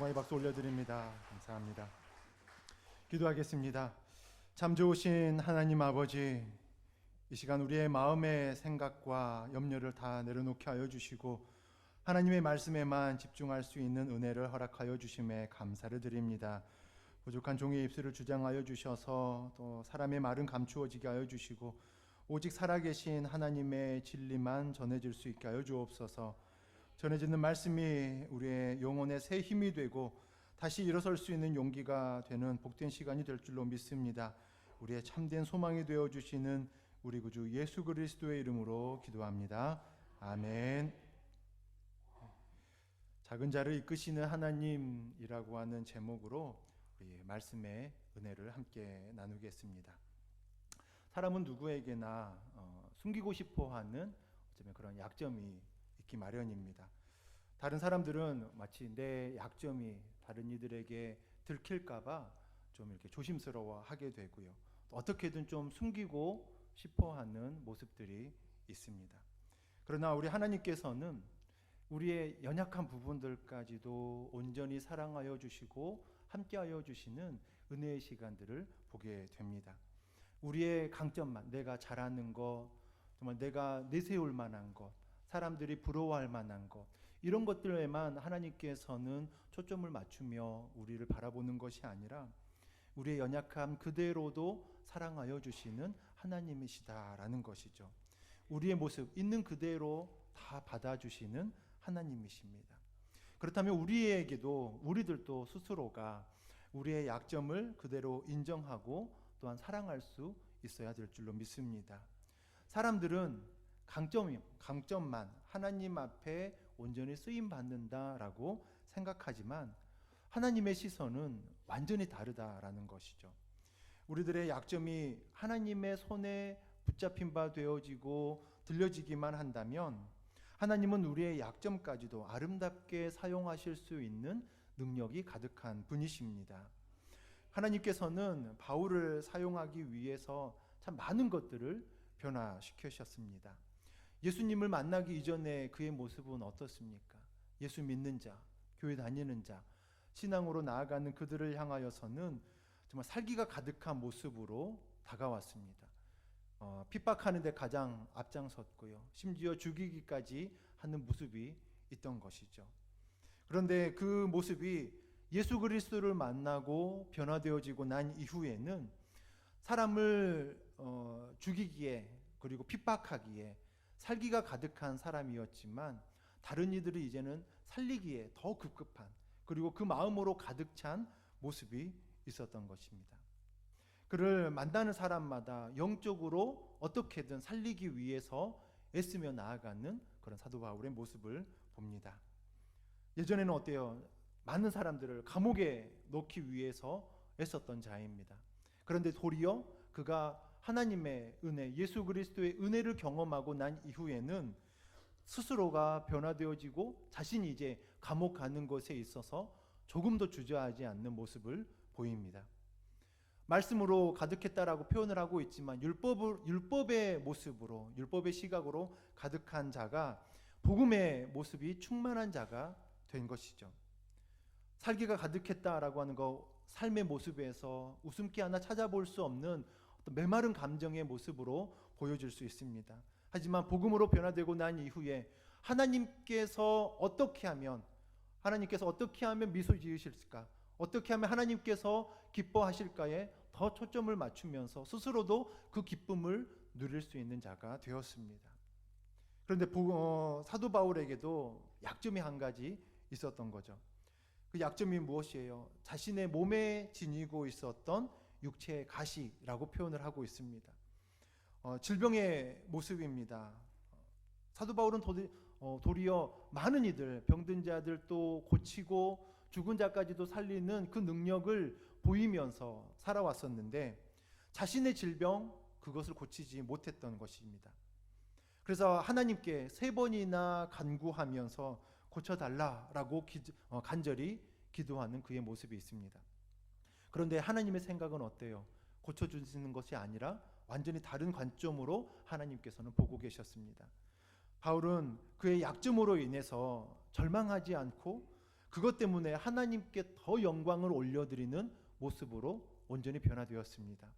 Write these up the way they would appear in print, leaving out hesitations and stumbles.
영광의 박수 올려드립니다. 감사합니다. 기도하겠습니다. 참 좋으신 하나님 아버지, 이 시간 우리의 마음의 생각과 염려를 다 내려놓게 하여 주시고 하나님의 말씀에만 집중할 수 있는 은혜를 허락하여 주심에 감사를 드립니다. 부족한 종의 입술을 주장하여 주셔서 또 사람의 말은 감추어지게 하여 주시고 오직 살아계신 하나님의 진리만 전해질 수 있게 하여 주옵소서. 전해지는 말씀이 우리의 영혼의 새 힘이 되고 다시 일어설 수 있는 용기가 되는 복된 시간이 될 줄로 믿습니다. 우리의 참된 소망이 되어주시는 우리 구주 예수 그리스도의 이름으로 기도합니다. 아멘. 작은 자를 이끄시는 하나님이라고 하는 제목으로 우리 말씀의 은혜를 함께 나누겠습니다. 사람은 누구에게나 숨기고 싶어하는 어쩌면 그런 약점이 있기 마련입니다. 다른 사람들은 마치 내 약점이 다른 이들에게 들킬까봐 좀 이렇게 조심스러워하게 되고요. 또 어떻게든 좀 숨기고 싶어하는 모습들이 있습니다. 그러나 우리 하나님께서는 우리의 연약한 부분들까지도 온전히 사랑하여 주시고 함께하여 주시는 은혜의 시간들을 보게 됩니다. 우리의 강점만, 내가 잘하는 것, 정말 내가 내세울 만한 것, 사람들이 부러워할 만한 것, 이런 것들에만 하나님께서는 초점을 맞추며 우리를 바라보는 것이 아니라 우리의 연약함 그대로도 사랑하여 주시는 하나님이시다라는 것이죠. 우리의 모습 있는 그대로 다 받아주시는 하나님이십니다. 그렇다면 우리들도 스스로가 우리의 약점을 그대로 인정하고 또한 사랑할 수 있어야 될 줄로 믿습니다. 사람들은 강점만 하나님 앞에 온전히 쓰임 받는다라고 생각하지만 하나님의 시선은 완전히 다르다라는 것이죠. 우리들의 약점이 하나님의 손에 붙잡힌 바 되어지고 들려지기만 한다면 하나님은 우리의 약점까지도 아름답게 사용하실 수 있는 능력이 가득한 분이십니다. 하나님께서는 바울을 사용하기 위해서 참 많은 것들을 변화시키셨습니다. 예수님을 만나기 이전에 그의 모습은 어떻습니까? 예수 믿는 자, 교회 다니는 자, 신앙으로 나아가는 그들을 향하여서는 정말 살기가 가득한 모습으로 다가왔습니다. 핍박하는 데 가장 앞장섰고요. 심지어 죽이기까지 하는 모습이 있던 것이죠. 그런데 그 모습이 예수 그리스도를 만나고 변화되어지고 난 이후에는 사람을 죽이기에 그리고 핍박하기에 살기가 가득한 사람이었지만 다른 이들이 이제는 살리기에 더 급급한 그리고 그 마음으로 가득 찬 모습이 있었던 것입니다. 그를 만나는 사람마다 영적으로 어떻게든 살리기 위해서 애쓰며 나아가는 그런 사도 바울의 모습을 봅니다. 예전에는 어때요? 많은 사람들을 감옥에 넣기 위해서 애썼던 자입니다. 그런데 도리어 그가 하나님의 은혜, 예수 그리스도의 은혜를 경험하고 난 이후에는 스스로가 변화되어지고 자신이 이제 감옥 가는 것에 있어서 조금도 주저하지 않는 모습을 보입니다. 말씀으로 가득했다라고 표현을 하고 있지만 율법의 모습으로, 율법의 시각으로 가득한 자가 복음의 모습이 충만한 자가 된 것이죠. 살기가 가득했다라고 하는 거, 삶의 모습에서 웃음기 하나 찾아볼 수 없는 어떤 메마른 감정의 모습으로 보여질 수 있습니다. 하지만 복음으로 변화되고 난 이후에 하나님께서 어떻게 하면 미소 지으실까? 어떻게 하면 하나님께서 기뻐하실까에 더 초점을 맞추면서 스스로도 그 기쁨을 누릴 수 있는 자가 되었습니다. 그런데 사도 바울에게도 약점이 한 가지 있었던 거죠. 그 약점이 무엇이에요? 자신의 몸에 지니고 있었던 육체의 가시라고 표현을 하고 있습니다. 질병의 모습입니다. 사도 바울은 도리어 많은 이들, 병든 자들도 고치고 죽은 자까지도 살리는 그 능력을 보이면서 살아왔었는데 자신의 질병, 그것을 고치지 못했던 것입니다. 그래서 하나님께 3번이나 간구하면서 고쳐달라라고 간절히 기도하는 그의 모습이 있습니다. 그런데 하나님의 생각은 어때요? 고쳐주시는 것이 아니라 완전히 다른 관점으로 하나님께서는 보고 계셨습니다. 바울은 그의 약점으로 인해서 절망하지 않고 그것 때문에 하나님께 더 영광을 올려드리는 모습으로 온전히 변화되었습니다.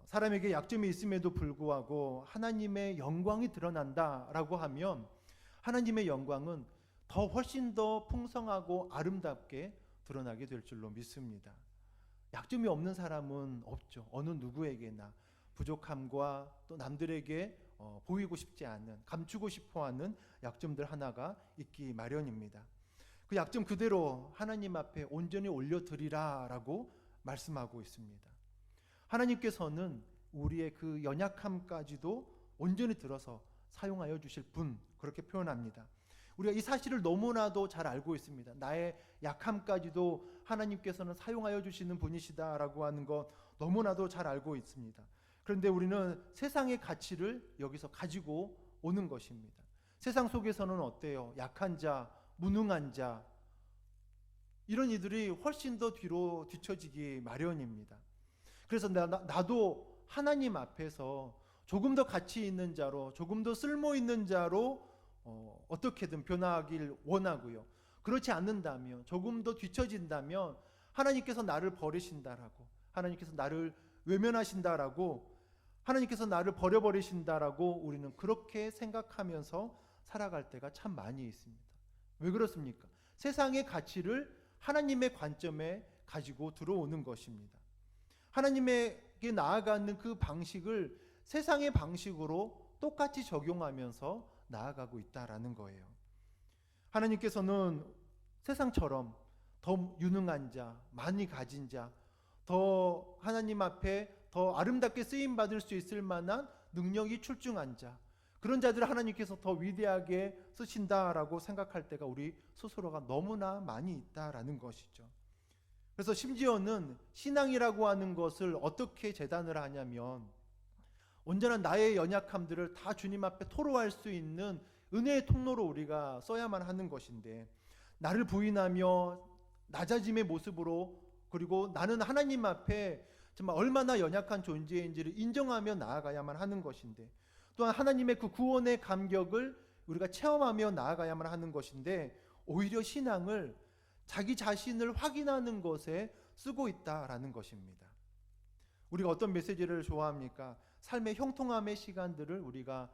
사람에게 약점이 있음에도 불구하고 하나님의 영광이 드러난다라고 하면 하나님의 영광은 더 훨씬 더 풍성하고 아름답게 드러나게 될 줄로 믿습니다. 약점이 없는 사람은 없죠. 어느 누구에게나 부족함과 또 남들에게 보이고 싶지 않은, 감추고 싶어하는 약점들 하나가 있기 마련입니다. 그 약점 그대로 하나님 앞에 온전히 올려드리라라고 말씀하고 있습니다. 하나님께서는 우리의 그 연약함까지도 온전히 들어서 사용하여 주실 분, 그렇게 표현합니다. 우리가 이 사실을 너무나도 잘 알고 있습니다. 나의 약함까지도 하나님께서는 사용하여 주시는 분이시다라고 하는 것 너무나도 잘 알고 있습니다. 그런데 우리는 세상의 가치를 여기서 가지고 오는 것입니다. 세상 속에서는 어때요? 약한 자, 무능한 자, 이런 이들이 훨씬 더 뒤로 뒤처지기 마련입니다. 그래서 나도 하나님 앞에서 조금 더 가치 있는 자로, 조금 더 쓸모 있는 자로 어떻게든 변화하길 원하고요. 그렇지 않는다면, 조금 더 뒤처진다면 하나님께서 나를 버리신다라고, 하나님께서 나를 외면하신다라고, 하나님께서 나를 버려버리신다라고 우리는 그렇게 생각하면서 살아갈 때가 참 많이 있습니다. 왜 그렇습니까? 세상의 가치를 하나님의 관점에 가지고 들어오는 것입니다. 하나님에게 나아가는 그 방식을 세상의 방식으로 똑같이 적용하면서 나아가고 있다라는 거예요. 하나님께서는 세상처럼 더 유능한 자, 많이 가진 자, 더 하나님 앞에 더 아름답게 쓰임 받을 수 있을 만한 능력이 출중한 자, 그런 자들을 하나님께서 더 위대하게 쓰신다라고 생각할 때가 우리 스스로가 너무나 많이 있다라는 것이죠. 그래서 심지어는 신앙이라고 하는 것을 어떻게 재단을 하냐면 언제나 나의 연약함들을 다 주님 앞에 토로할 수 있는 은혜의 통로로 우리가 써야만 하는 것인데, 나를 부인하며 낮아짐의 모습으로, 그리고 나는 하나님 앞에 정말 얼마나 연약한 존재인지를 인정하며 나아가야만 하는 것인데, 또한 하나님의 그 구원의 감격을 우리가 체험하며 나아가야만 하는 것인데, 오히려 신앙을 자기 자신을 확인하는 것에 쓰고 있다라는 것입니다. 우리가 어떤 메시지를 좋아합니까? 삶의 형통함의 시간들을 우리가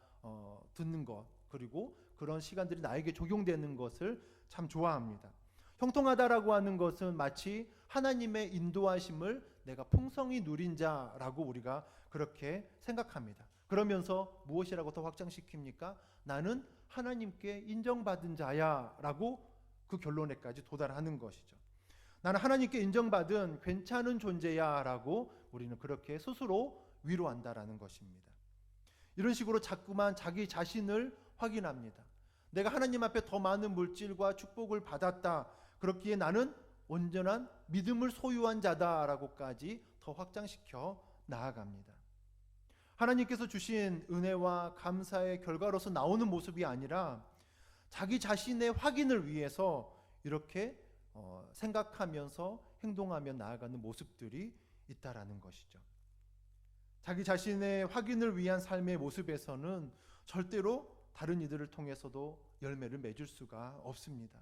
듣는 것, 그리고 그런 시간들이 나에게 적용되는 것을 참 좋아합니다. 형통하다라고 하는 것은 마치 하나님의 인도하심을 내가 풍성히 누린 자라고 우리가 그렇게 생각합니다. 그러면서 무엇이라고 더 확장시킵니까? 나는 하나님께 인정받은 자야 라고 그 결론에까지 도달하는 것이죠. 나는 하나님께 인정받은 괜찮은 존재야 라고 우리는 그렇게 스스로 위로한다라는 것입니다. 이런 식으로 자꾸만 자기 자신을 확인합니다. 내가 하나님 앞에 더 많은 물질과 축복을 받았다, 그렇기에 나는 온전한 믿음을 소유한 자다라고까지 더 확장시켜 나아갑니다. 하나님께서 주신 은혜와 감사의 결과로서 나오는 모습이 아니라 자기 자신의 확인을 위해서 이렇게 생각하면서 행동하며 나아가는 모습들이 있다라는 것이죠. 자기 자신의 확인을 위한 삶의 모습에서는 절대로 다른 이들을 통해서도 열매를 맺을 수가 없습니다.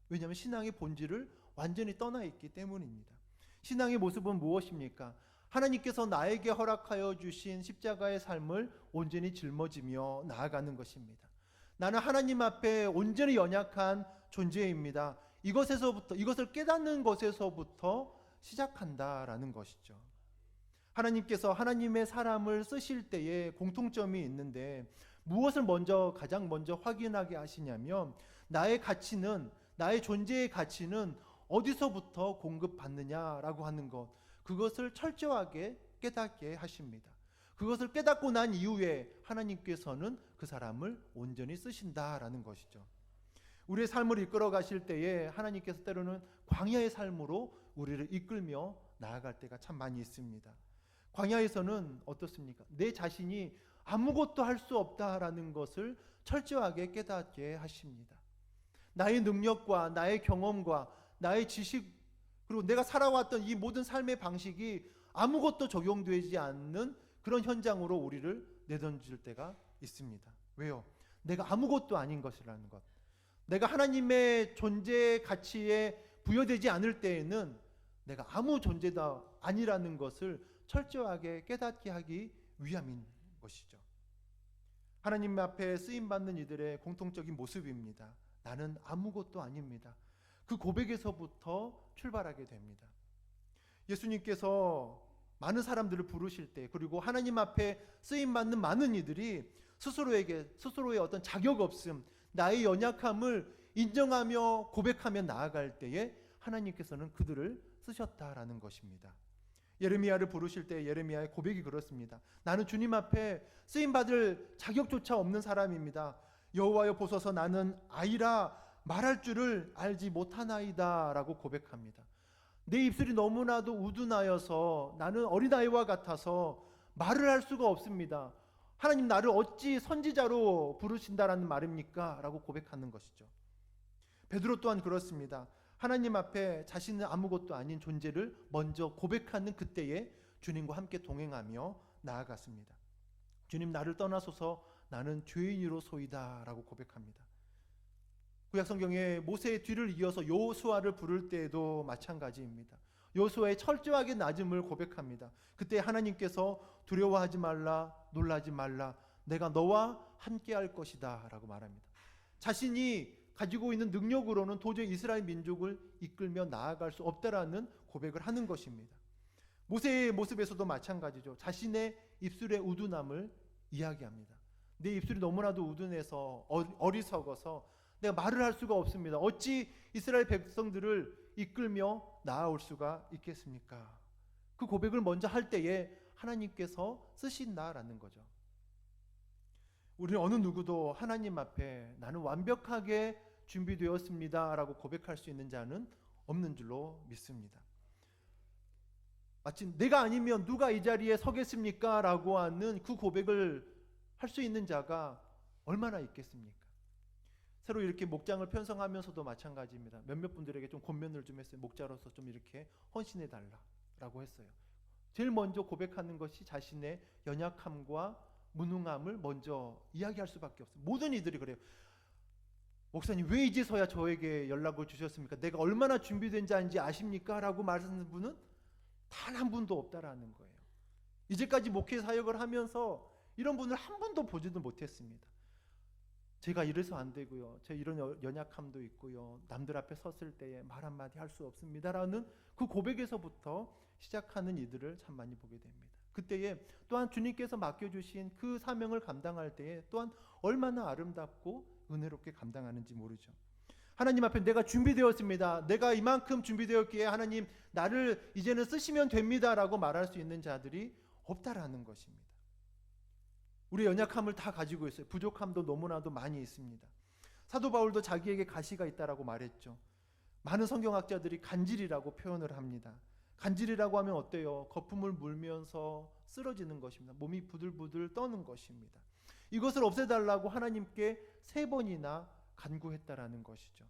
왜냐하면 신앙의 본질을 완전히 떠나 있기 때문입니다. 신앙의 모습은 무엇입니까? 하나님께서 나에게 허락하여 주신 십자가의 삶을 온전히 짊어지며 나아가는 것입니다. 나는 하나님 앞에 온전히 연약한 존재입니다. 이것을 깨닫는 것에서부터 시작한다라는 것이죠. 하나님께서 하나님의 사람을 쓰실 때에 공통점이 있는데 무엇을 가장 먼저 확인하게 하시냐면 나의 가치는, 나의 존재의 가치는 어디서부터 공급받느냐라고 하는 것, 그것을 철저하게 깨닫게 하십니다. 그것을 깨닫고 난 이후에 하나님께서는 그 사람을 온전히 쓰신다라는 것이죠. 우리의 삶을 이끌어 가실 때에 하나님께서 때로는 광야의 삶으로 우리를 이끌며 나아갈 때가 참 많이 있습니다. 광야에서는 어떻습니까? 내 자신이 아무것도 할 수 없다라는 것을 철저하게 깨닫게 하십니다. 나의 능력과 나의 경험과 나의 지식, 그리고 내가 살아왔던 이 모든 삶의 방식이 아무것도 적용되지 않는 그런 현장으로 우리를 내던질 때가 있습니다. 왜요? 내가 아무것도 아닌 것이라는 것. 내가 하나님의 존재 가치에 부여되지 않을 때에는 내가 아무 존재다 아니라는 것을 철저하게 깨닫게 하기 위함인 것이죠. 하나님 앞에 쓰임받는 이들의 공통적인 모습입니다. 나는 아무것도 아닙니다. 그 고백에서부터 출발하게 됩니다. 예수님께서 많은 사람들을 부르실 때, 그리고 하나님 앞에 쓰임받는 많은 이들이 스스로의 어떤 자격 없음, 나의 연약함을 인정하며 고백하며 나아갈 때에 하나님께서는 그들을 쓰셨다라는 것입니다. 예레미야를 부르실 때 예레미야의 고백이 그렇습니다. 나는 주님 앞에 쓰임받을 자격조차 없는 사람입니다. 여호와여 보소서, 나는 아이라 말할 줄을 알지 못하나이다 라고 고백합니다. 내 입술이 너무나도 우둔하여서 나는 어린아이와 같아서 말을 할 수가 없습니다. 하나님, 나를 어찌 선지자로 부르신다라는 말입니까? 라고 고백하는 것이죠. 베드로 또한 그렇습니다. 하나님 앞에 자신은 아무것도 아닌 존재를 먼저 고백하는 그때에 주님과 함께 동행하며 나아갔습니다. 주님, 나를 떠나소서, 나는 죄인이로소이다 라고 고백합니다. 구약성경에 모세의 뒤를 이어서 여호수아를 부를 때에도 마찬가지입니다. 여호수아의 철저하게 낮음을 고백합니다. 그때 하나님께서 두려워하지 말라, 놀라지 말라, 내가 너와 함께할 것이다 라고 말합니다. 자신이 가지고 있는 능력으로는 도저히 이스라엘 민족을 이끌며 나아갈 수 없다라는 고백을 하는 것입니다. 모세의 모습에서도 마찬가지죠. 자신의 입술의 우둔함을 이야기합니다. 내 입술이 너무나도 우둔해서 어리석어서 내가 말을 할 수가 없습니다. 어찌 이스라엘 백성들을 이끌며 나아올 수가 있겠습니까? 그 고백을 먼저 할 때에 하나님께서 쓰신다라는 거죠. 우리는 어느 누구도 하나님 앞에 나는 완벽하게 준비되었습니다 라고 고백할 수 있는 자는 없는 줄로 믿습니다. 마치 내가 아니면 누가 이 자리에 서겠습니까? 라고 하는 그 고백을 할 수 있는 자가 얼마나 있겠습니까? 새로 이렇게 목장을 편성하면서도 마찬가지입니다. 몇몇 분들에게 좀 권면을 좀 했어요. 목자로서 좀 이렇게 헌신해 달라라고 했어요. 제일 먼저 고백하는 것이 자신의 연약함과 무능함을 먼저 이야기할 수밖에 없어요. 모든 이들이 그래요. 목사님, 왜 이제서야 저에게 연락을 주셨습니까? 내가 얼마나 준비된 자인지 아십니까? 라고 말하는 분은 단 한 분도 없다라는 거예요. 이제까지 목회 사역을 하면서 이런 분을 한 번도 보지도 못했습니다. 제가 이래서 안 되고요, 제 이런 연약함도 있고요, 남들 앞에 섰을 때에 말 한마디 할 수 없습니다라는 그 고백에서부터 시작하는 이들을 참 많이 보게 됩니다. 그때에 또한 주님께서 맡겨주신 그 사명을 감당할 때에 또한 얼마나 아름답고 은혜롭게 감당하는지 모르죠. 하나님 앞에 내가 준비되었습니다, 내가 이만큼 준비되었기에 하나님 나를 이제는 쓰시면 됩니다라고 말할 수 있는 자들이 없다라는 것입니다. 우리의 연약함을 다 가지고 있어요. 부족함도 너무나도 많이 있습니다. 사도 바울도 자기에게 가시가 있다라고 말했죠. 많은 성경학자들이 간질이라고 표현을 합니다. 간질이라고 하면 어때요? 거품을 물면서 쓰러지는 것입니다. 몸이 부들부들 떠는 것입니다. 이것을 없애달라고 하나님께 3번이나 간구했다라는 것이죠.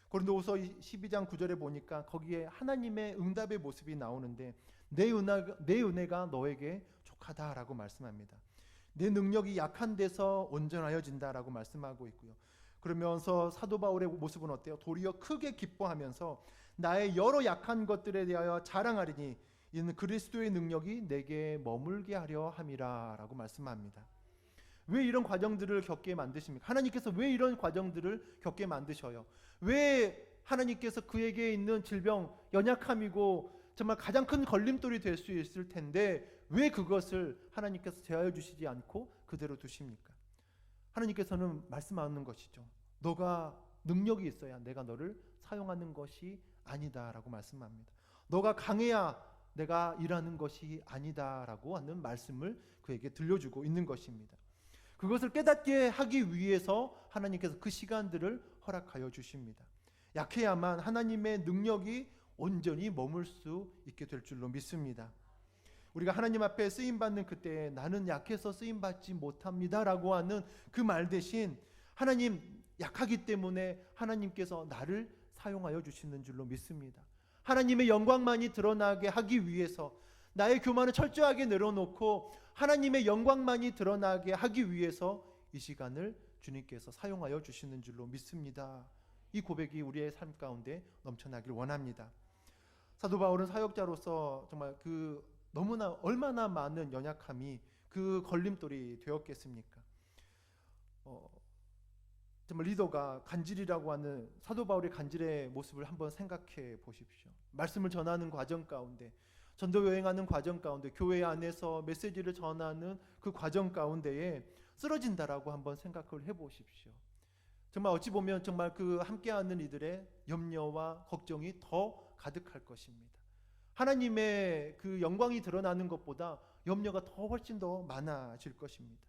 고린도후서 12장 9절에 보니까 거기에 하나님의 응답의 모습이 나오는데 내 은혜가 너에게 족하다라고 말씀합니다. 내 능력이 약한 데서 온전하여진다라고 말씀하고 있고요. 그러면서 사도 바울의 모습은 어때요? 도리어 크게 기뻐하면서 나의 여러 약한 것들에 대하여 자랑하리니 이는 그리스도의 능력이 내게 머물게 하려 함이라 라고 말씀합니다. 왜 이런 과정들을 겪게 만드십니까? 하나님께서 왜 이런 과정들을 겪게 만드셔요? 왜 하나님께서 그에게 있는 질병, 연약함이고 정말 가장 큰 걸림돌이 될 수 있을 텐데 왜 그것을 하나님께서 제하여 주시지 않고 그대로 두십니까? 하나님께서는 말씀하는 것이죠. 너가 능력이 있어야 내가 너를 사용하는 것이 아니다라고 말씀합니다. 너가 강해야 내가 일하는 것이 아니다라고 하는 말씀을 그에게 들려주고 있는 것입니다. 그것을 깨닫게 하기 위해서 하나님께서 그 시간들을 허락하여 주십니다. 약해야만 하나님의 능력이 온전히 머물 수 있게 될 줄로 믿습니다. 우리가 하나님 앞에 쓰임받는 그때 나는 약해서 쓰임받지 못합니다라고 하는 그 말 대신 하나님 약하기 때문에 하나님께서 나를 사용하여 주시는 줄로 믿습니다. 하나님의 영광만이 드러나게 하기 위해서 나의 교만을 철저하게 내려놓고 하나님의 영광만이 드러나게 하기 위해서 이 시간을 주님께서 사용하여 주시는 줄로 믿습니다. 이 고백이 우리의 삶 가운데 넘쳐나길 원합니다. 사도 바울은 사역자로서 정말 너무나 얼마나 많은 연약함이 그 걸림돌이 되었겠습니까? 정말 리더가 간질이라고 하는 사도 바울의 간질의 모습을 한번 생각해 보십시오. 말씀을 전하는 과정 가운데, 전도 여행하는 과정 가운데, 교회 안에서 메시지를 전하는 그 과정 가운데에 쓰러진다라고 한번 생각을 해 보십시오. 정말 어찌 보면 정말 그 함께하는 이들의 염려와 걱정이 더 가득할 것입니다. 하나님의 그 영광이 드러나는 것보다 염려가 훨씬 더 많아질 것입니다.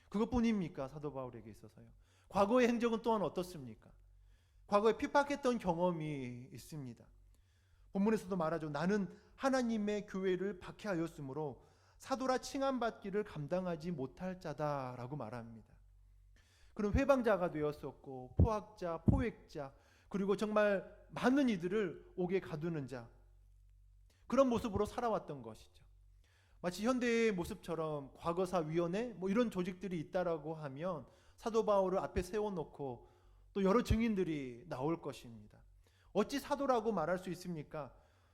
그것뿐입니까? 사도 바울에게 있어서요. 과거의 행적은 또한 어떻습니까? 과거에 핍박했던 경험이 있습니다. 본문에서도 말하죠. 나는 하나님의 교회를 박해하였으므로 사도라 칭함받기를 감당하지 못할 자다라고 말합니다. 그런 회방자가 되었었고, 포학자, 포획자, 그리고 정말 많은 이들을 옥에 가두는 자, 그런 모습으로 살아왔던 것이죠. 마치 현대의 모습처럼 과거사위원회 이런 조직들이 있다라고 하면 사도 바울을 앞에 세워놓고 또 여러 증인들이 나올 것입니다. 어찌 사도라고 말할 수 있습니까?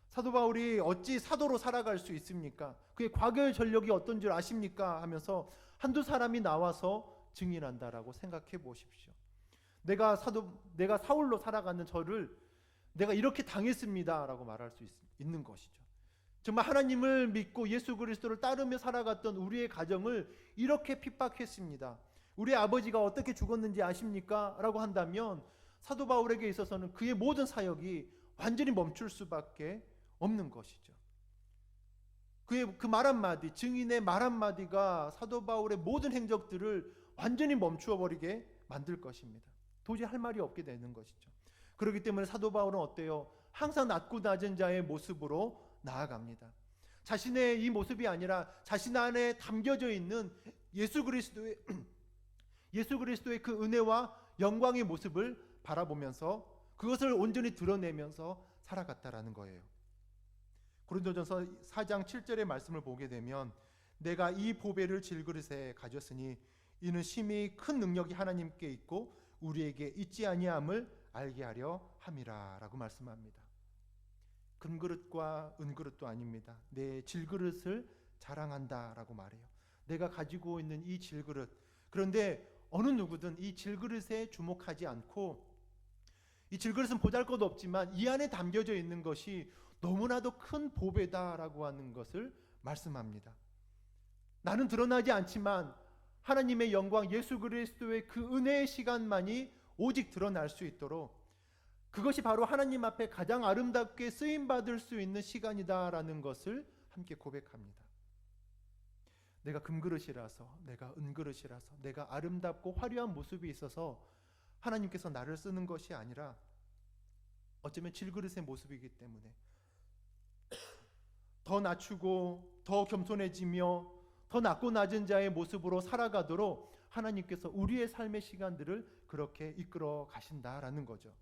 사도 바울이 어찌 사도로 살아갈 수 있습니까? 그의 과거의 전력이 어떤 줄 아십니까? 하면서 한두 사람이 나와서 증인한다라고 생각해 보십시오. 내가 사울로 살아가는 저를 내가 이렇게 당했습니다라고 말할 수 있는 것이죠. 정말 하나님을 믿고 예수 그리스도를 따르며 살아갔던 우리의 가정을 이렇게 핍박했습니다. 우리 아버지가 어떻게 죽었는지 아십니까? 라고 한다면 사도 바울에게 있어서는 그의 모든 사역이 완전히 멈출 수밖에 없는 것이죠. 그의 그 말 한마디, 증인의 말 한마디가 사도 바울의 모든 행적들을 완전히 멈추어 버리게 만들 것입니다. 도저히 할 말이 없게 되는 것이죠. 그렇기 때문에 사도 바울은 어때요? 항상 낮고 낮은 자의 모습으로 나아갑니다. 자신의 이 모습이 아니라 자신 안에 담겨져 있는 예수 그리스도의 그 은혜와 영광의 모습을 바라보면서 그것을 온전히 드러내면서 살아갔다라는 거예요. 고린도전서 4장 7절의 말씀을 보게 되면 내가 이 보배를 질그릇에 가졌으니 이는 심히 큰 능력이 하나님께 있고 우리에게 있지 아니함을 알게 하려 함이라 라고 말씀합니다. 금그릇과 은그릇도 아닙니다. 내 질그릇을 자랑한다 라고 말해요. 내가 가지고 있는 이 질그릇, 그런데 어느 누구든 이 질그릇에 주목하지 않고, 이 질그릇은 보잘것 없지만 이 안에 담겨져 있는 것이 너무나도 큰 보배다라고 하는 것을 말씀합니다. 나는 드러나지 않지만 하나님의 영광, 예수 그리스도의 그 은혜의 시간만이 오직 드러날 수 있도록, 그것이 바로 하나님 앞에 가장 아름답게 쓰임받을 수 있는 시간이다라는 것을 함께 고백합니다. 내가 금그릇이라서, 내가 은그릇이라서, 내가 아름답고 화려한 모습이 있어서 하나님께서 나를 쓰는 것이 아니라 어쩌면 질그릇의 모습이기 때문에 더 낮추고 더 겸손해지며 더 낮고 낮은 자의 모습으로 살아가도록 하나님께서 우리의 삶의 시간들을 그렇게 이끌어 가신다라는 거죠.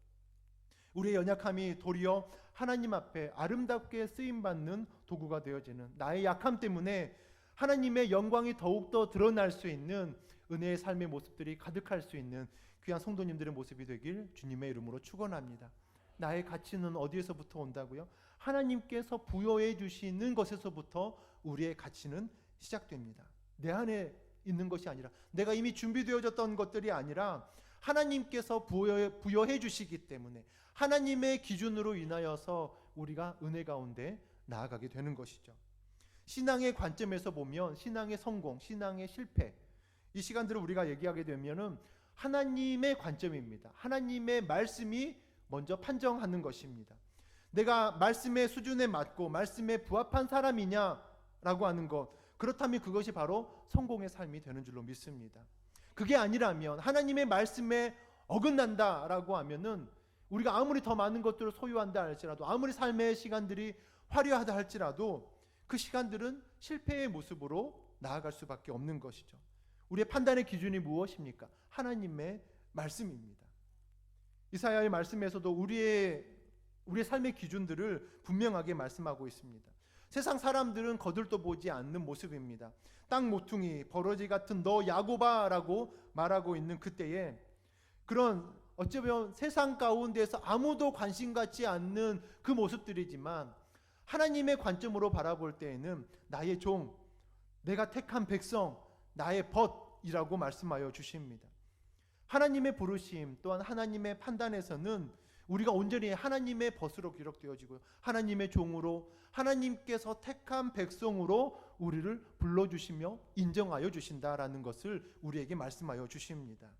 우리의 연약함이 도리어 하나님 앞에 아름답게 쓰임받는 도구가 되어지는, 나의 약함 때문에 하나님의 영광이 더욱더 드러날 수 있는 은혜의 삶의 모습들이 가득할 수 있는 귀한 성도님들의 모습이 되길 주님의 이름으로 축원합니다. 나의 가치는 어디에서부터 온다고요? 하나님께서 부여해 주시는 것에서부터 우리의 가치는 시작됩니다. 내 안에 있는 것이 아니라, 내가 이미 준비되어졌던 것들이 아니라 하나님께서 부여해 주시기 때문에 하나님의 기준으로 인하여서 우리가 은혜 가운데 나아가게 되는 것이죠. 신앙의 관점에서 보면 신앙의 성공, 신앙의 실패, 이 시간들을 우리가 얘기하게 되면은 하나님의 관점입니다. 하나님의 말씀이 먼저 판정하는 것입니다. 내가 말씀의 수준에 맞고 말씀에 부합한 사람이냐라고 하는 것, 그렇다면 그것이 바로 성공의 삶이 되는 줄로 믿습니다. 그게 아니라면, 하나님의 말씀에 어긋난다라고 하면은 우리가 아무리 더 많은 것들을 소유한다 할지라도, 아무리 삶의 시간들이 화려하다 할지라도 그 시간들은 실패의 모습으로 나아갈 수밖에 없는 것이죠. 우리의 판단의 기준이 무엇입니까? 하나님의 말씀입니다. 이사야의 말씀에서도 우리의 삶의 기준들을 분명하게 말씀하고 있습니다. 세상 사람들은 거들떠 보지 않는 모습입니다. 땅 모퉁이 버러지 같은 너 야고바라고 말하고 있는 그때에 그런 어쩌면 세상 가운데서 아무도 관심 갖지 않는 그 모습들이지만 하나님의 관점으로 바라볼 때에는 나의 종, 내가 택한 백성, 나의 벗이라고 말씀하여 주십니다. 하나님의 부르심 또한 하나님의 판단에서는 우리가 온전히 하나님의 벗으로 기록되어지고요, 하나님의 종으로 하나님께서 택한 백성으로 우리를 불러주시며 인정하여 주신다라는 것을 우리에게 말씀하여 주십니다.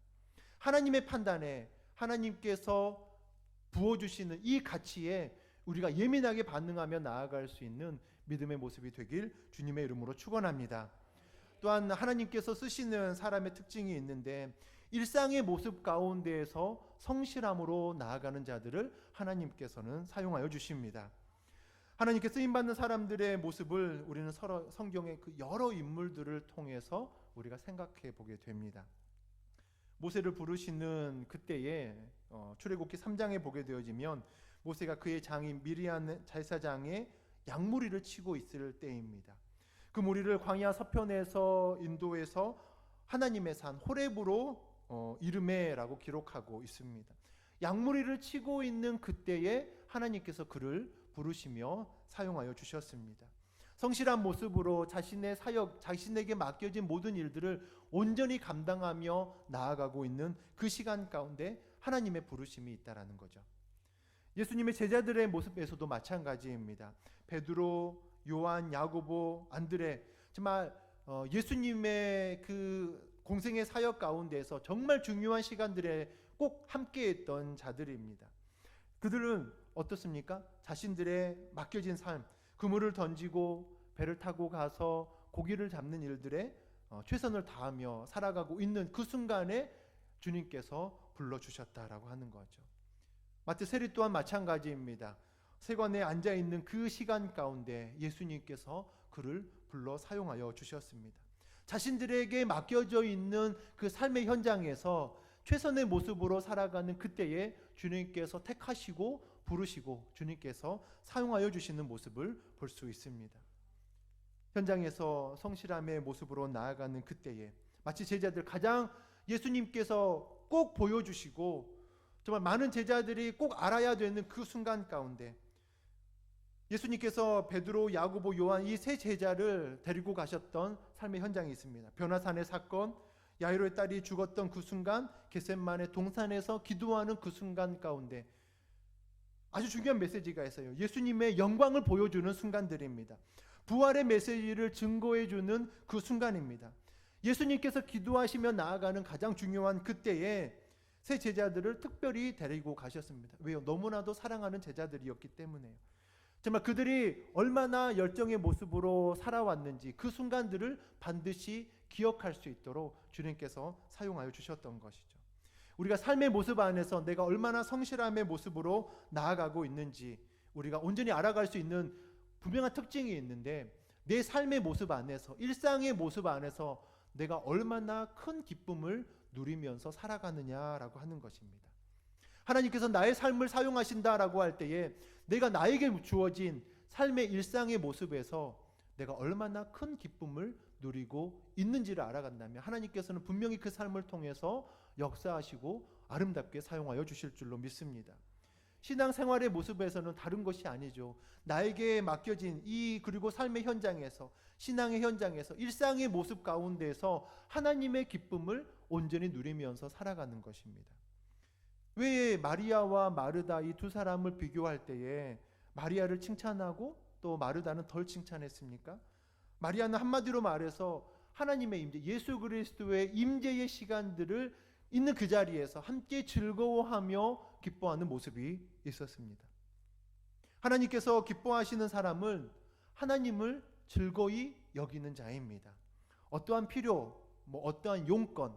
하나님의 판단에 하나님께서 부어주시는 이 가치에 우리가 예민하게 반응하며 나아갈 수 있는 믿음의 모습이 되길 주님의 이름으로 축원합니다. 또한 하나님께서 쓰시는 사람의 특징이 있는데 일상의 모습 가운데에서 성실함으로 나아가는 자들을 하나님께서는 사용하여 주십니다. 하나님께 쓰임받는 사람들의 모습을 우리는 서로 성경의 그 여러 인물들을 통해서 우리가 생각해 보게 됩니다. 모세를 부르시는 그때에 출애굽기 3장에 보게 되어지면 모세가 그의 장인 미리암 제사장의 양무리를 치고 있을 때입니다. 그 무리를 광야 서편에서 인도해서 하나님의 산 호렙으로 이르메라고 기록하고 있습니다. 양무리를 치고 있는 그때에 하나님께서 그를 부르시며 사용하여 주셨습니다. 성실한 모습으로 자신의 사역, 자신에게 맡겨진 모든 일들을 온전히 감당하며 나아가고 있는 그 시간 가운데 하나님의 부르심이 있다라는 거죠. 예수님의 제자들의 모습에서도 마찬가지입니다. 베드로, 요한, 야고보, 안드레, 정말 예수님의 그 공생의 사역 가운데서 정말 중요한 시간들에 꼭 함께했던 자들입니다. 그들은 어떻습니까? 자신들의 맡겨진 삶, 그물을 던지고 배를 타고 가서 고기를 잡는 일들에 최선을 다하며 살아가고 있는 그 순간에 주님께서 불러주셨다라고 하는 거죠. 마트 세리 또한 마찬가지입니다. 세관에 앉아있는 그 시간 가운데 예수님께서 그를 불러 사용하여 주셨습니다. 자신들에게 맡겨져 있는 그 삶의 현장에서 최선의 모습으로 살아가는 그때에 주님께서 택하시고 부르시고 주님께서 사용하여 주시는 모습을 볼 수 있습니다. 현장에서 성실함의 모습으로 나아가는 그때에 마치 제자들 가장 예수님께서 꼭 보여주시고 정말 많은 제자들이 꼭 알아야 되는 그 순간 가운데 예수님께서 베드로, 야고보, 요한 이 세 제자를 데리고 가셨던 삶의 현장이 있습니다. 변화산의 사건, 야이로의 딸이 죽었던 그 순간, 겟셋마네 동산에서 기도하는 그 순간 가운데 아주 중요한 메시지가 있어요. 예수님의 영광을 보여주는 순간들입니다. 부활의 메시지를 증거해주는 그 순간입니다. 예수님께서 기도하시며 나아가는 가장 중요한 그때에 세 제자들을 특별히 데리고 가셨습니다. 왜요? 너무나도 사랑하는 제자들이었기 때문에요. 정말 그들이 얼마나 열정의 모습으로 살아왔는지 그 순간들을 반드시 기억할 수 있도록 주님께서 사용하여 주셨던 것이죠. 우리가 삶의 모습 안에서 내가 얼마나 성실함의 모습으로 나아가고 있는지 우리가 온전히 알아갈 수 있는 분명한 특징이 있는데 내 삶의 모습 안에서, 일상의 모습 안에서 내가 얼마나 큰 기쁨을 누리면서 살아가느냐라고 하는 것입니다. 하나님께서 나의 삶을 사용하신다라고 할 때에 내가 나에게 주어진 삶의 일상의 모습에서 내가 얼마나 큰 기쁨을 누리고 있는지를 알아간다면 하나님께서는 분명히 그 삶을 통해서 역사하시고 아름답게 사용하여 주실 줄로 믿습니다. 신앙생활의 모습에서는 다른 것이 아니죠. 나에게 맡겨진 그리고 삶의 현장에서, 신앙의 현장에서, 일상의 모습 가운데서 하나님의 기쁨을 온전히 누리면서 살아가는 것입니다. 왜 마리아와 마르다 이 두 사람을 비교할 때에 마리아를 칭찬하고 또 마르다는 덜 칭찬했습니까? 마리아는 한마디로 말해서 하나님의 임재, 예수 그리스도의 임재의 시간들을 있는 그 자리에서 함께 즐거워하며 기뻐하는 모습이 있었습니다. 하나님께서 기뻐하시는 사람은 하나님을 즐거이 여기는 자입니다. 어떠한 필요, 어떠한 용건,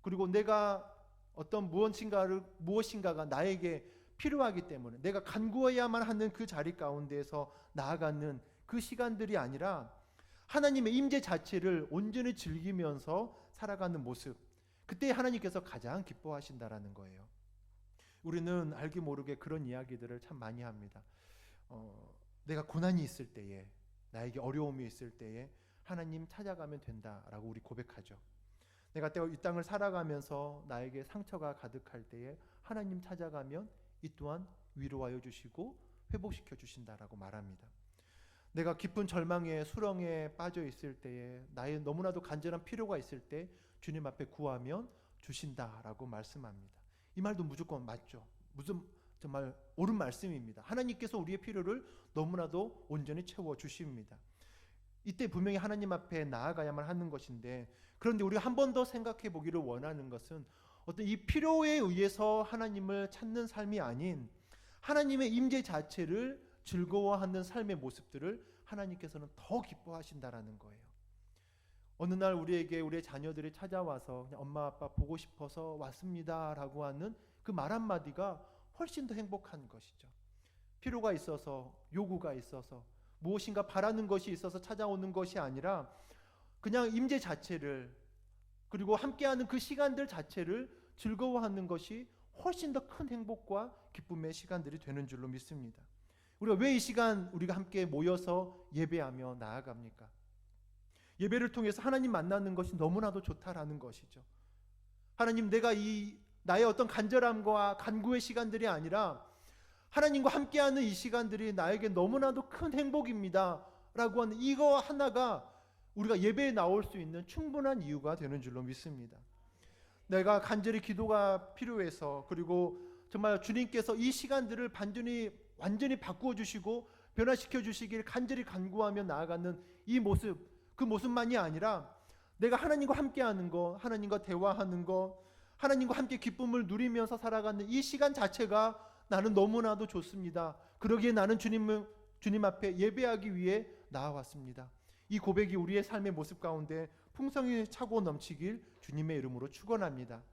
그리고 내가 어떤 무엇인가가 나에게 필요하기 때문에 내가 간구해야만 하는 그 자리 가운데에서 나아가는 그 시간들이 아니라 하나님의 임재 자체를 온전히 즐기면서 살아가는 모습, 그때 하나님께서 가장 기뻐하신다라는 거예요. 우리는 알게 모르게 그런 이야기들을 참 많이 합니다. 내가 고난이 있을 때에 나에게 어려움이 있을 때에 하나님 찾아가면 된다라고 우리 고백하죠. 내가 이 땅을 살아가면서 나에게 상처가 가득할 때에 하나님 찾아가면 이 또한 위로하여 주시고 회복시켜 주신다라고 말합니다. 내가 깊은 절망에 수렁에 빠져 있을 때에 나의 너무나도 간절한 필요가 있을 때 주님 앞에 구하면 주신다라고 말씀합니다. 이 말도 무조건 맞죠. 무슨 정말 옳은 말씀입니다. 하나님께서 우리의 필요를 너무나도 온전히 채워 주십니다. 이때 분명히 하나님 앞에 나아가야만 하는 것인데, 그런데 우리가 한 번 더 생각해 보기를 원하는 것은 어떤 이 필요에 의해서 하나님을 찾는 삶이 아닌 하나님의 임재 자체를 즐거워하는 삶의 모습들을 하나님께서는 더 기뻐하신다라는 거예요. 어느 날 우리의 자녀들이 찾아와서 그냥 엄마 아빠 보고 싶어서 왔습니다라고 하는 그 말 한마디가 훨씬 더 행복한 것이죠. 필요가 있어서, 요구가 있어서, 무엇인가 바라는 것이 있어서 찾아오는 것이 아니라 그냥 임재 자체를, 그리고 함께하는 그 시간들 자체를 즐거워하는 것이 훨씬 더 큰 행복과 기쁨의 시간들이 되는 줄로 믿습니다. 우리가 왜 이 시간 우리가 함께 모여서 예배하며 나아갑니까? 예배를 통해서 하나님 만나는 것이 너무나도 좋다라는 것이죠. 하나님, 내가 나의 어떤 간절함과 간구의 시간들이 아니라 하나님과 함께하는 이 시간들이 나에게 너무나도 큰 행복입니다 라고 하는 이거 하나가 우리가 예배에 나올 수 있는 충분한 이유가 되는 줄로 믿습니다. 내가 간절히 기도가 필요해서, 그리고 정말 주님께서 이 시간들을 완전히 바꾸어 주시고 변화시켜 주시길 간절히 간구하며 나아가는 이 모습, 그 모습만이 아니라 내가 하나님과 함께하는 것, 하나님과 대화하는 것, 하나님과 함께 기쁨을 누리면서 살아가는 이 시간 자체가 나는 너무나도 좋습니다. 그러기에 나는 주님 앞에 예배하기 위해 나아왔습니다. 이 고백이 우리의 삶의 모습 가운데 풍성히 차고 넘치길 주님의 이름으로 축원합니다.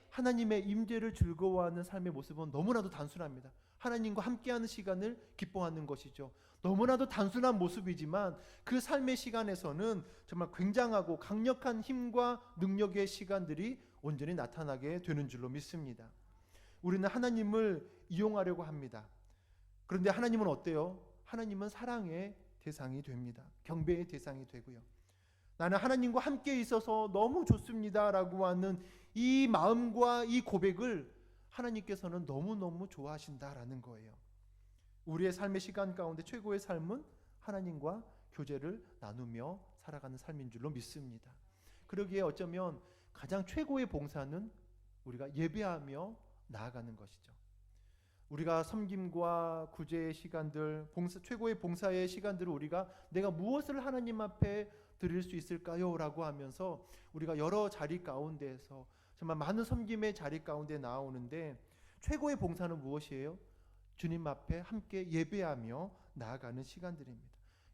하나님의 임재를 즐거워하는 삶의 모습은 너무나도 단순합니다. 하나님과 함께하는 시간을 기뻐하는 것이죠. 너무나도 단순한 모습이지만 그 삶의 시간에서는 정말 굉장하고 강력한 힘과 능력의 시간들이 온전히 나타나게 되는 줄로 믿습니다. 우리는 하나님을 이용하려고 합니다. 그런데 하나님은 어때요? 하나님은 사랑의 대상이 됩니다. 경배의 대상이 되고요. 나는 하나님과 함께 있어서 너무 좋습니다 라고 하는 이 마음과 이 고백을 하나님께서는 너무너무 좋아하신다라는 거예요. 우리의 삶의 시간 가운데 최고의 삶은 하나님과 교제를 나누며 살아가는 삶인 줄로 믿습니다. 그러기에 어쩌면 가장 최고의 봉사는 우리가 예배하며 나아가는 것이죠. 우리가 섬김과 구제의 시간들, 최고의 봉사의 시간들을 우리가 내가 무엇을 하나님 앞에 드릴 수 있을까요? 라고 하면서 우리가 여러 자리 가운데에서 정말 많은 섬김의 자리 가운데 나오는데, 최고의 봉사는 무엇이에요? 주님 앞에 함께 예배하며 나아가는 시간들입니다.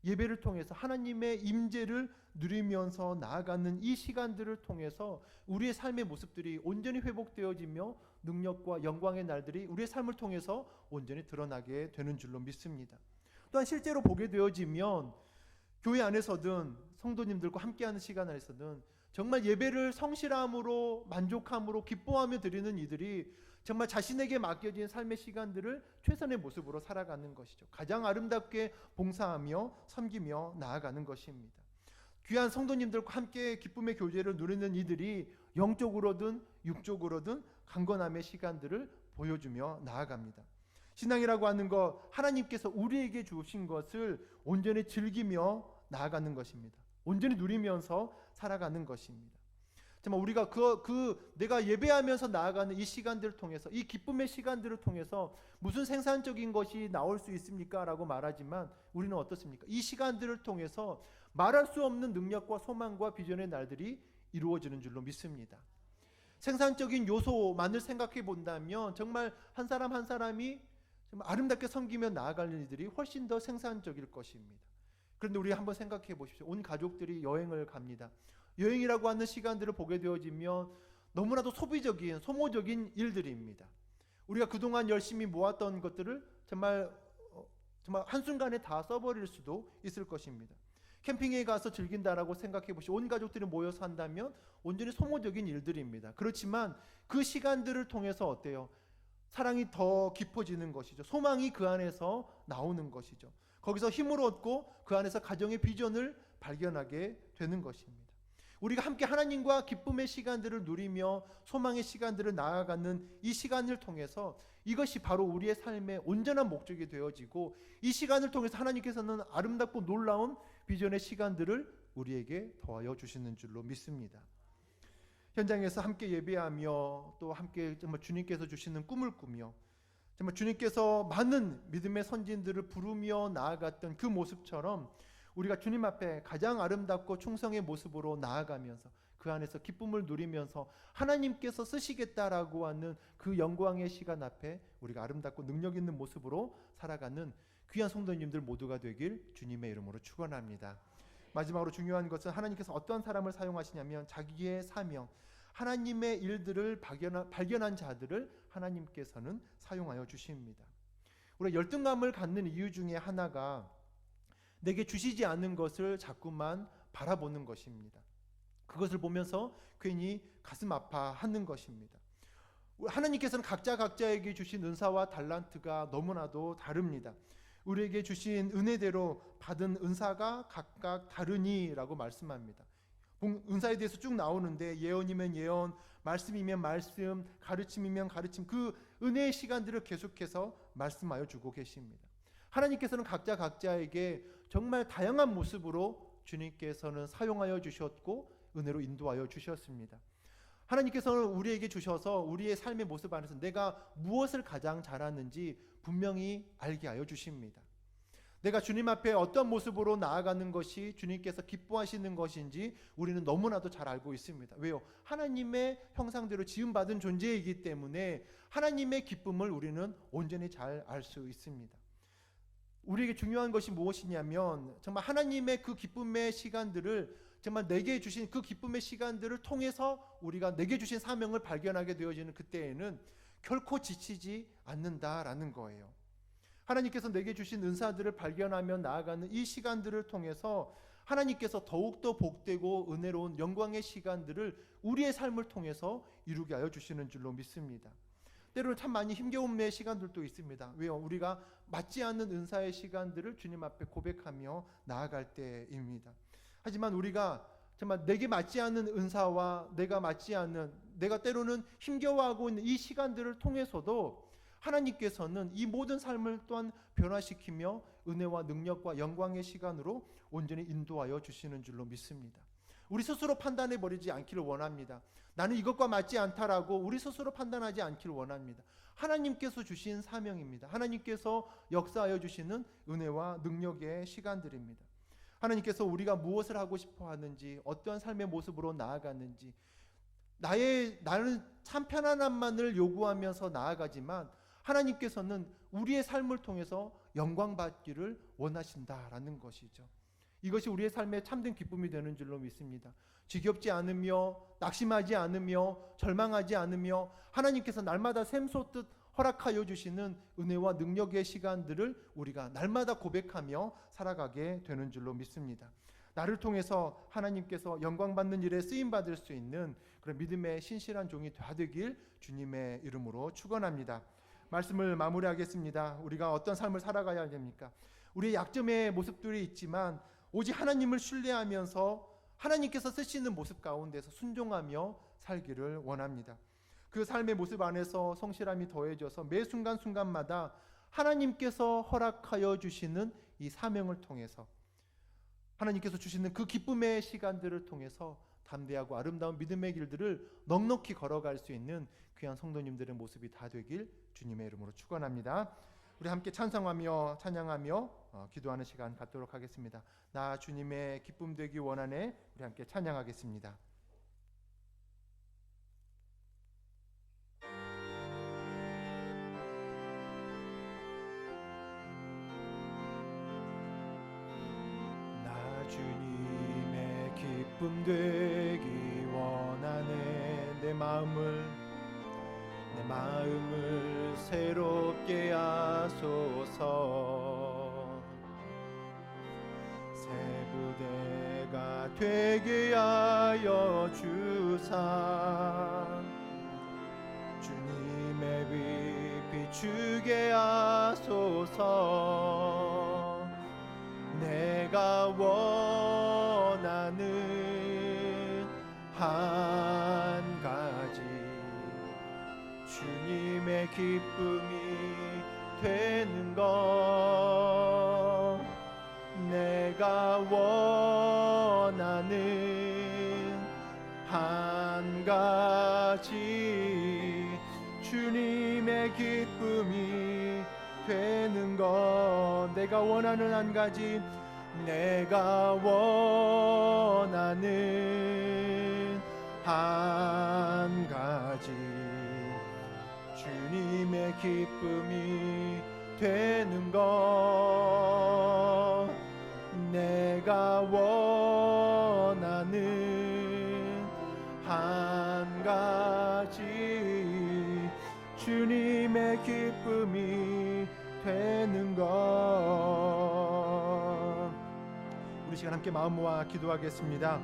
예배를 통해서 하나님의 임재를 누리면서 나아가는 이 시간들을 통해서 우리의 삶의 모습들이 온전히 회복되어지며 능력과 영광의 날들이 우리의 삶을 통해서 온전히 드러나게 되는 줄로 믿습니다. 또한 실제로 보게 되어지면 교회 안에서든 성도님들과 함께하는 시간 안에서든 정말 예배를 성실함으로, 만족함으로, 기뻐하며 드리는 이들이 정말 자신에게 맡겨진 삶의 시간들을 최선의 모습으로 살아가는 것이죠. 가장 아름답게 봉사하며 섬기며 나아가는 것입니다. 귀한 성도님들과 함께 기쁨의 교제를 누리는 이들이 영적으로든 육적으로든 강건함의 시간들을 보여주며 나아갑니다. 신앙이라고 하는 것, 하나님께서 우리에게 주신 것을 온전히 즐기며 나아가는 것입니다. 온전히 누리면서 살아가는 것입니다. 정말 우리가 내가 예배하면서 나아가는 이 시간들을 통해서, 이 기쁨의 시간들을 통해서 무슨 생산적인 것이 나올 수 있습니까? 라고 말하지만 우리는 어떻습니까? 이 시간들을 통해서 말할 수 없는 능력과 소망과 비전의 날들이 이루어지는 줄로 믿습니다. 생산적인 요소만을 생각해 본다면 정말 한 사람 한 사람이 정말 아름답게 섬기며 나아가는 이들이 훨씬 더 생산적일 것입니다. 그런데 우리 한번 생각해 보십시오. 온 가족들이 여행을 갑니다. 여행이라고 하는 시간들을 보게 되어지면 너무나도 소모적인 일들입니다. 우리가 그동안 열심히 모았던 것들을 정말 한순간에 다 써버릴 수도 있을 것입니다. 캠핑에 가서 즐긴다라고 생각해 보시오. 온 가족들이 모여서 한다면 온전히 소모적인 일들입니다. 그렇지만 그 시간들을 통해서 어때요? 사랑이 더 깊어지는 것이죠. 소망이 그 안에서 나오는 것이죠. 거기서 힘을 얻고 그 안에서 가정의 비전을 발견하게 되는 것입니다. 우리가 함께 하나님과 기쁨의 시간들을 누리며 소망의 시간들을 나아가는 이 시간을 통해서 이것이 바로 우리의 삶의 온전한 목적이 되어지고, 이 시간을 통해서 하나님께서는 아름답고 놀라운 비전의 시간들을 우리에게 더하여 주시는 줄로 믿습니다. 현장에서 함께 예배하며 또 함께 정말 주님께서 주시는 꿈을 꾸며 정말 주님께서 많은 믿음의 선진들을 부르며 나아갔던 그 모습처럼 우리가 주님 앞에 가장 아름답고 충성의 모습으로 나아가면서 그 안에서 기쁨을 누리면서 하나님께서 쓰시겠다라고 하는 그 영광의 시간 앞에 우리가 아름답고 능력 있는 모습으로 살아가는 귀한 성도님들 모두가 되길 주님의 이름으로 축원합니다. 마지막으로 중요한 것은 하나님께서 어떠한 사람을 사용하시냐면 자기의 사명, 하나님의 일들을 발견한 자들을 하나님께서는 사용하여 주십니다. 우리가 열등감을 갖는 이유 중에 하나가 내게 주시지 않은 것을 자꾸만 바라보는 것입니다. 그것을 보면서 괜히 가슴 아파하는 것입니다. 하나님께서는 각자에게 주신 은사와 달란트가 너무나도 다릅니다. 우리에게 주신 은혜대로 받은 은사가 각각 다르니라고 말씀합니다. 은사에 대해서 쭉 나오는데 예언이면 예언, 말씀이면 말씀, 가르침이면 가르침, 그 은혜의 시간들을 계속해서 말씀하여 주고 계십니다. 하나님께서는 각자에게 정말 다양한 모습으로 주님께서는 사용하여 주셨고 은혜로 인도하여 주셨습니다. 하나님께서는 우리에게 주셔서 우리의 삶의 모습 안에서 내가 무엇을 가장 잘하는지 분명히 알게 하여 주십니다. 내가 주님 앞에 어떤 모습으로 나아가는 것이 주님께서 기뻐하시는 것인지 우리는 너무나도 잘 알고 있습니다. 왜요? 하나님의 형상대로 지음받은 존재이기 때문에 하나님의 기쁨을 우리는 온전히 잘 알 수 있습니다. 우리에게 중요한 것이 무엇이냐면 정말 하나님의 그 기쁨의 시간들을 정말 내게 주신 그 기쁨의 시간들을 통해서 우리가 내게 주신 사명을 발견하게 되어지는 그때에는 결코 지치지 않는다라는 거예요. 하나님께서 내게 주신 은사들을 발견하며 나아가는 이 시간들을 통해서 하나님께서 더욱더 복되고 은혜로운 영광의 시간들을 우리의 삶을 통해서 이루게 하여 주시는 줄로 믿습니다. 때로는 참 많이 힘겨운 시간들도 있습니다. 왜요? 우리가 맞지 않는 은사의 시간들을 주님 앞에 고백하며 나아갈 때입니다. 하지만 우리가 정말 내게 맞지 않는 은사와 내가 때로는 힘겨워하고 있는 이 시간들을 통해서도 하나님께서는 이 모든 삶을 또한 변화시키며 은혜와 능력과 영광의 시간으로 온전히 인도하여 주시는 줄로 믿습니다. 우리 스스로 판단해 버리지 않기를 원합니다. 나는 이것과 맞지 않다라고 우리 스스로 판단하지 않기를 원합니다. 하나님께서 주신 사명입니다. 하나님께서 역사하여 주시는 은혜와 능력의 시간들입니다. 하나님께서 우리가 무엇을 하고 싶어 하는지, 어떠한 삶의 모습으로 나아가는지, 나는 참 편안함만을 요구하면서 나아가지만 하나님께서는 우리의 삶을 통해서 영광받기를 원하신다라는 것이죠. 이것이 우리의 삶의 참된 기쁨이 되는 줄로 믿습니다. 지겹지 않으며 낙심하지 않으며 절망하지 않으며 하나님께서 날마다 샘솟듯 허락하여 주시는 은혜와 능력의 시간들을 우리가 날마다 고백하며 살아가게 되는 줄로 믿습니다. 나를 통해서 하나님께서 영광받는 일에 쓰임받을 수 있는 그런 믿음의 신실한 종이 되길 주님의 이름으로 축원합니다. 말씀을 마무리하겠습니다. 우리가 어떤 삶을 살아가야 됩니까? 우리의 약점의 모습들이 있지만 오직 하나님을 신뢰하면서 하나님께서 쓰시는 모습 가운데서 순종하며 살기를 원합니다. 그 삶의 모습 안에서 성실함이 더해져서 매 순간순간마다 하나님께서 허락하여 주시는 이 사명을 통해서 하나님께서 주시는 그 기쁨의 시간들을 통해서 담대하고 아름다운 믿음의 길들을 넉넉히 걸어갈 수 있는 귀한 성도님들의 모습이 다 되길 주님의 이름으로 축원합니다. 우리 함께 찬송하며 찬양하며 기도하는 시간 갖도록 하겠습니다. 나 주님의 기쁨 되기 원하네. 우리 함께 찬양하겠습니다. 나 주님의 기쁨 되기 원하네. 내 마음을 새롭게 하소서. 새 부대가 되게 하여 주사 주님의 빛 비추게 하소서. 내가 원하는 한 가지 주님의 기쁨이 되는 것 내가 원하는 한 가지 주님의 기쁨이 되는 것 내가 원하는 한 가지 내가 원하는 한 가지 주님의 기쁨이 되는 것 내가 원하는 한 가지 주님의 기쁨이 되는 것 우리 시간 함께 마음 모아 기도하겠습니다.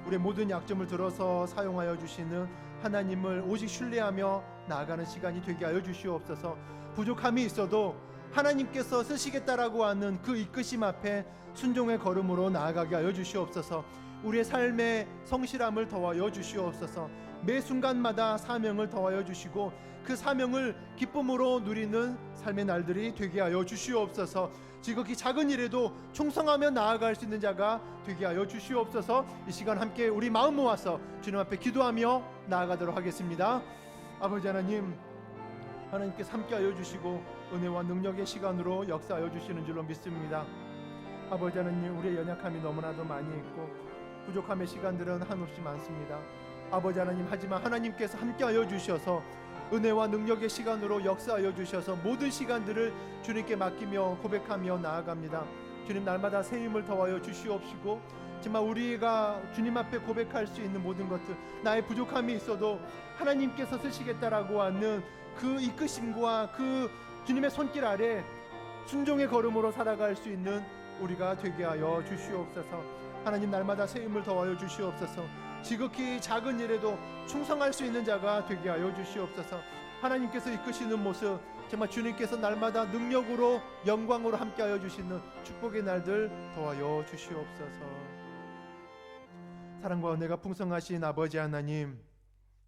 우리의 모든 약점을 들어서 사용하여 주시는 하나님을 오직 신뢰하며 나아가는 시간이 되게 하여 주시옵소서. 부족함이 있어도 하나님께서 쓰시겠다라고 하는 그 이끄심 앞에 순종의 걸음으로 나아가게 하여 주시옵소서. 우리의 삶의 성실함을 더하여 주시옵소서. 매 순간마다 사명을 더하여 주시고 그 사명을 기쁨으로 누리는 삶의 날들이 되게 하여 주시옵소서. 지극히 작은 일에도 충성하며 나아갈 수 있는 자가 되게 하여 주시옵소서. 이 시간 함께 우리 마음 모아서 주님 앞에 기도하며 나아가도록 하겠습니다. 아버지 하나님, 하나님께서 함께 하여 주시고 은혜와 능력의 시간으로 역사하여 주시는 줄로 믿습니다. 아버지 하나님, 우리의 연약함이 너무나도 많이 있고 부족함의 시간들은 한없이 많습니다. 아버지 하나님, 하지만 하나님께서 함께 하여 주셔서 은혜와 능력의 시간으로 역사하여 주셔서 모든 시간들을 주님께 맡기며 고백하며 나아갑니다. 주님, 날마다 새 힘을 더하여 주시옵시고 정말 우리가 주님 앞에 고백할 수 있는 모든 것들, 나의 부족함이 있어도 하나님께서 쓰시겠다라고 하는 그 이끄심과 그 주님의 손길 아래 순종의 걸음으로 살아갈 수 있는 우리가 되게 하여 주시옵소서. 하나님, 날마다 새 힘을 더하여 주시옵소서. 지극히 작은 일에도 충성할 수 있는 자가 되게 하여 주시옵소서. 하나님께서 이끄시는 모습, 정말 주님께서 날마다 능력으로 영광으로 함께하여 주시는 축복의 날들 더하여 주시옵소서. 사랑과 은혜가 풍성하신 아버지 하나님,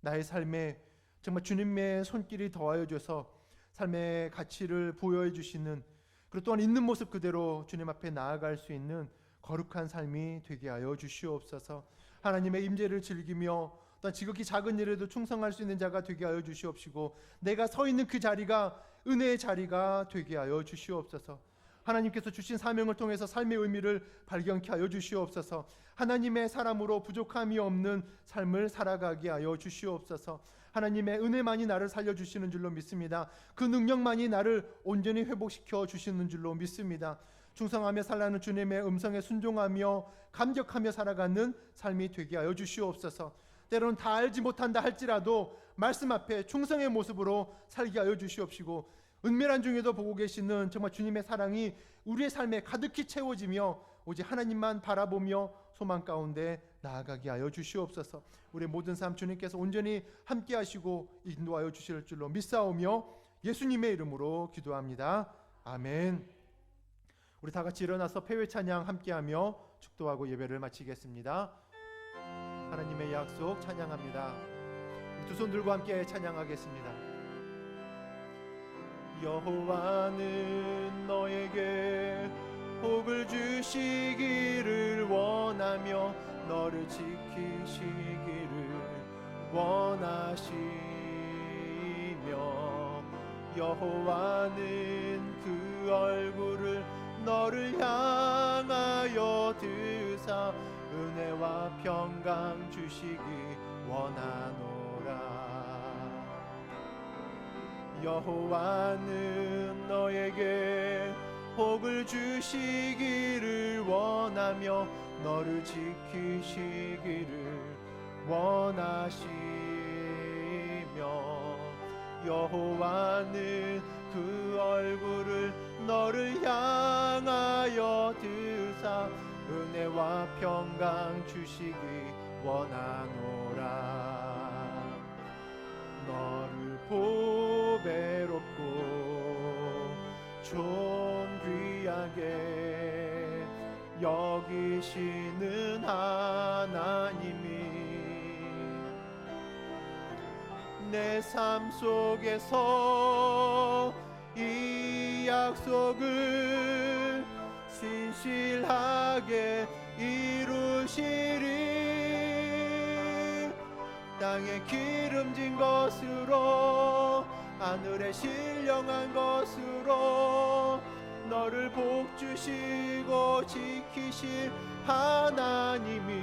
나의 삶에 정말 주님의 손길이 더하여 줘서 삶의 가치를 부여해 주시는, 그리고 또한 있는 모습 그대로 주님 앞에 나아갈 수 있는 거룩한 삶이 되게 하여 주시옵소서. 하나님의 임재를 즐기며 또한 지극히 작은 일에도 충성할 수 있는 자가 되게 하여 주시옵시고, 내가 서 있는 그 자리가 은혜의 자리가 되게 하여 주시옵소서. 하나님께서 주신 사명을 통해서 삶의 의미를 발견케 하여 주시옵소서. 하나님의 사람으로 부족함이 없는 삶을 살아가게 하여 주시옵소서. 하나님의 은혜만이 나를 살려주시는 줄로 믿습니다. 그 능력만이 나를 온전히 회복시켜 주시는 줄로 믿습니다. 충성하며 살라는 주님의 음성에 순종하며 감격하며 살아가는 삶이 되게 하여 주시옵소서. 때로는 다 알지 못한다 할지라도 말씀 앞에 충성의 모습으로 살게 하여 주시옵시고, 은밀한 중에도 보고 계시는 정말 주님의 사랑이 우리의 삶에 가득히 채워지며 오직 하나님만 바라보며 소망 가운데 나아가게 하여 주시옵소서. 우리의 모든 삶 주님께서 온전히 함께 하시고 인도하여 주실 줄로 믿사오며 예수님의 이름으로 기도합니다. 아멘. 우리 다 같이 일어나서 폐회 찬양 함께하며 축도하고 예배를 마치겠습니다. 하나님의 약속 찬양합니다. 두 손 들고 함께 찬양하겠습니다. 여호와는 너에게 복을 주시기를 원하며 너를 지키시기를 원하시며, 여호와는 그 얼굴을 너를 향하여 드사 은혜와 평강 주시기 원하노라. 여호와는 너에게 복을 주시기를 원하며 너를 지키시기를 원하시며, 여호와는 그 얼굴을 너를 향하여 드사 은혜와 평강 주시기 원하노라. 너를 보배롭고 존귀하게 여기시는 하나님이 내 삶 속에서 이 약속을 신실하게 이루시리. 땅에 기름진 것으로 하늘에 신령한 것으로 너를 복주시고 지키실 하나님이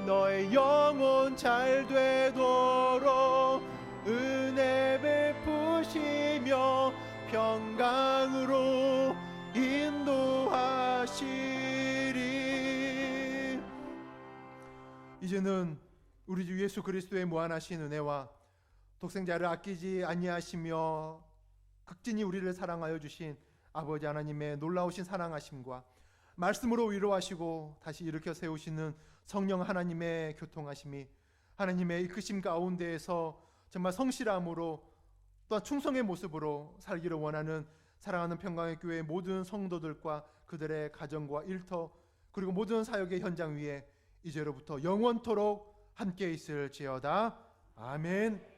너의 영혼 잘 되도록 은혜 베푸시며 평강으로 인도하시리. 이제는 우리 주 예수 그리스도의 무한하신 은혜와 독생자를 아끼지 아니하시며 극진히 우리를 사랑하여 주신 아버지 하나님의 놀라우신 사랑하심과 말씀으로 위로하시고 다시 일으켜 세우시는 성령 하나님의 교통하심이 하나님의 이끄심 가운데에서 정말 성실함으로 또한 충성의 모습으로 살기를 원하는 사랑하는 평강의 교회의 모든 성도들과 그들의 가정과 일터 그리고 모든 사역의 현장 위에 이제로부터 영원토록 함께 있을지어다. 아멘.